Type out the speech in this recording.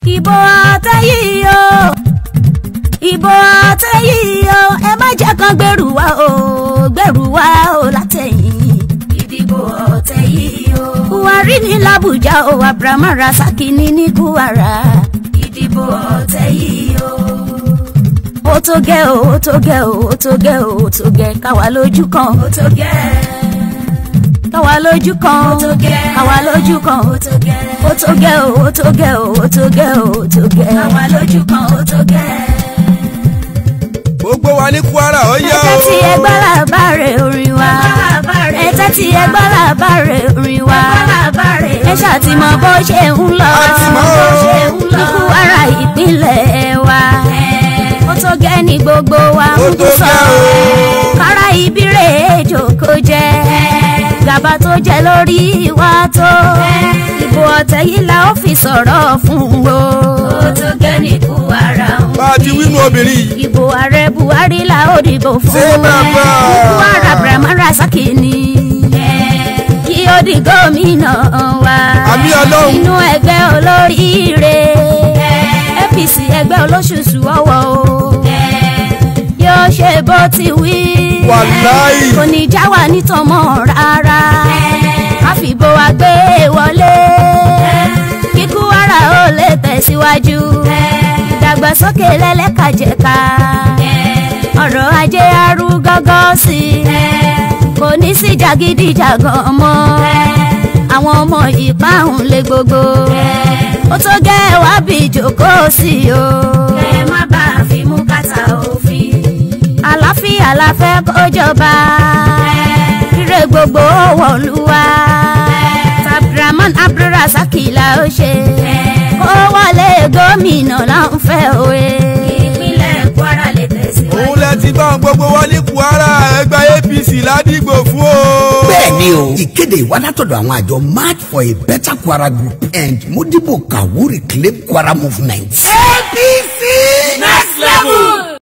Ìbò àtẹ̀yí o, ìbò àtẹ̀yí o, ẹ má jẹ́ kán gbèrú wa o látẹ̀yìn. Ìdìbò àtẹ̀yí o. Buhari ní l'Abuja o, Abraham Rasaki ní Kwara. Ìdìbò àtẹ̀yí o. Ó tó gẹ́ o, ó tó gẹ́ o, ó tó gẹ́ o, ó tó gẹ́ káwa lójú kan. Ó tó gẹ́. Káwa lójú kan. Ó tó gẹ́. Káwa lójú kan. Ó tó gẹ́. Ó tó gẹ́ o, ó tó gẹ́ o, ó tó gẹ́ o, ó tó gẹ́. Káwa lójú kan. Ó tó gẹ́. Gbogbo wa ní Kwara ó yá o. Ẹ̀tẹ́ tí ẹ gbọ́ làbárẹ̀ orin wa. Ẹ̀tẹ́ tí ẹ gbọ́ làbárẹ̀ orin wa. Ẹ ṣàtìmọ̀ bó ṣe ń lọ. Ní Kwara ìpínlẹ̀ wa. Ó tó gẹ́ ní gbogbo wa ń sọ. Kára ìbírè èjòkó jẹ́. Gàba tó jẹ lórí wa tó. Ìbò Àtẹ̀yí la ó fi sọ̀rọ̀ fún o. Ó tó gẹ́ ní Kwara. Bá a ti wínú obìnrin yìí. Ìbò ààrẹ Buhari la ó dìbò fún. Ṣé bàbá? Kwara Abraham Rasaki ni. Kí ó di gómìnà wa. Àmì Ọlọ́run. Inú ẹgbẹ́ olóríire. APC ẹgbẹ́ olóṣùṣù ọwọ́ o. Yóò ṣe bó ti wí. Wàláì. Kò ní já wa nítọmọ rárá. Ká fìbò wa gbé wọlé. Kí Kwara ó lè tẹ̀síwájú. Ìdàgbàsókè lẹ́lẹ́kàjẹ̀ka. Ọ̀rọ̀ ajé arú gọ́gọ́ sí i. Kò ní sí jàgídíjàgan mọ́. Àwọn ọmọ ìpáhùn lé gbogbo. Ó tó gẹ́ wá bí ìjókòó sí o. Ẹ má bá a fi mú kàtà òfin. Àlàáfíà la fẹ́ kó jọba. Ire gbogbo wọ̀lúwa. Abdulrahman Abdulrasaki la ó ṣe. Kó wọlé gómìnà là ń fẹ́ òwe. Ìpínlẹ̀ Kwara lè tẹ̀síwájú. Òun lẹ ti bá gbogbo wa ní Kwara ẹgbẹ́ APC ládìgbò fún o. Bẹ́ẹ̀ni o, ìkéde ìwà látọ̀dọ̀ àwọn àjọ March for a Better Kwara Group and Modibo Kawuri Claim Kwara Movement. APC next level.